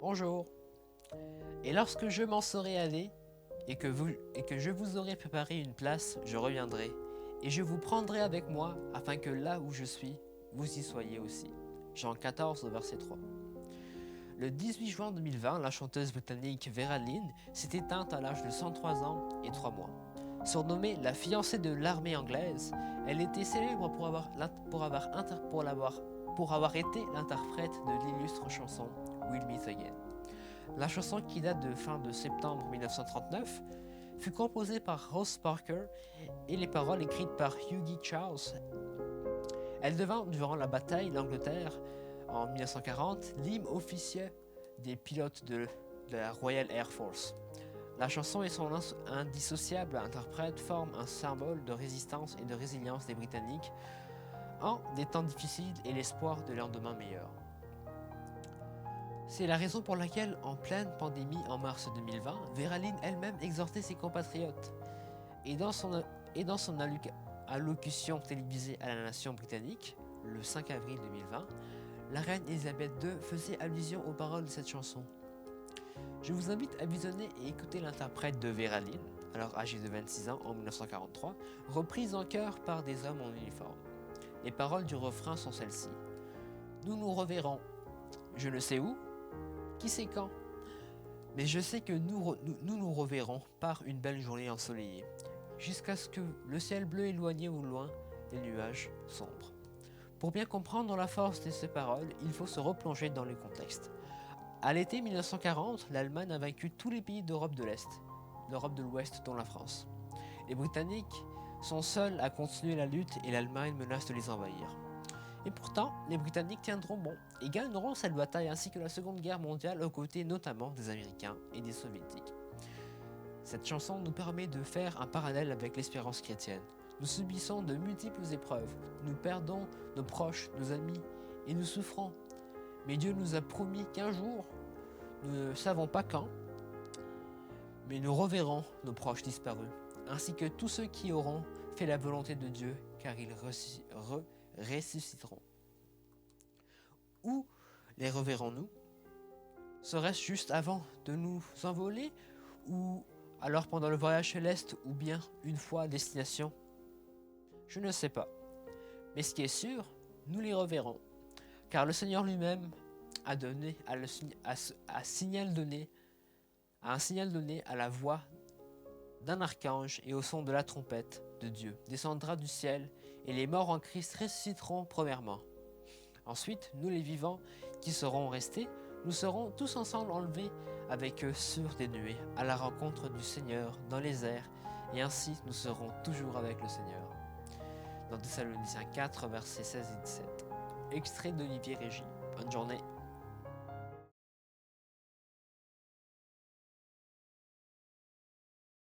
Bonjour. Et lorsque je m'en serai allé, et que je vous aurai préparé une place, je reviendrai, et je vous prendrai avec moi, afin que là où je suis, vous y soyez aussi. Jean 14, verset 3. Le 18 juin 2020, la chanteuse britannique Vera Lynn s'est éteinte à l'âge de 103 ans et 3 mois. Surnommée la fiancée de l'armée anglaise, elle était célèbre pour avoir été l'interprète de l'illustre chanson We'll Meet Again. La chanson, qui date de fin de septembre 1939, fut composée par Rose Parker et les paroles écrites par Hughie Charles. Elle devint, durant la bataille d'Angleterre en 1940, l'hymne officiel des pilotes de la Royal Air Force. La chanson et son indissociable interprète forment un symbole de résistance et de résilience des Britanniques en des temps difficiles et l'espoir de lendemains meilleurs. C'est la raison pour laquelle, en pleine pandémie en mars 2020, Vera Lynn elle-même exhortait ses compatriotes. Et dans son allocution télévisée à la nation britannique, le 5 avril 2020, la reine Elisabeth II faisait allusion aux paroles de cette chanson. Je vous invite à visionner et écouter l'interprète de Vera Lynn, alors âgée de 26 ans en 1943, reprise en chœur par des hommes en uniforme. Les paroles du refrain sont celles-ci. Nous nous reverrons. Je ne sais où, qui sait quand, mais je sais que nous reverrons par une belle journée ensoleillée, jusqu'à ce que le ciel bleu éloigné au loin des nuages sombres. Pour bien comprendre la force de ces paroles, il faut se replonger dans le contexte. À l'été 1940, l'Allemagne a vaincu tous les pays d'Europe de l'Est, d'Europe de l'Ouest dont la France. Les Britanniques sont seuls à continuer la lutte et l'Allemagne menace de les envahir. Et pourtant, les Britanniques tiendront bon et gagneront cette bataille ainsi que la Seconde Guerre mondiale aux côtés notamment des Américains et des Soviétiques. Cette chanson nous permet de faire un parallèle avec l'espérance chrétienne. Nous subissons de multiples épreuves, nous perdons nos proches, nos amis et nous souffrons. Mais Dieu nous a promis qu'un jour, nous ne savons pas quand, mais nous reverrons nos proches disparus, ainsi que tous ceux qui auront fait la volonté de Dieu, car ils ressusciteront. Où les reverrons-nous? Serait-ce juste avant de nous envoler, ou alors pendant le voyage céleste, ou bien une fois à destination? Je ne sais pas. Mais ce qui est sûr, nous les reverrons, car le Seigneur lui-même a un signal donné à la voix d'un archange et au son de la trompette de Dieu descendra du ciel, et les morts en Christ ressusciteront premièrement. Ensuite, nous les vivants qui serons restés, nous serons tous ensemble enlevés avec eux sur des nuées, à la rencontre du Seigneur dans les airs, et ainsi nous serons toujours avec le Seigneur. Dans Thessaloniciens 4, versets 16 et 17. Extrait d'Olivier Régis. Bonne journée.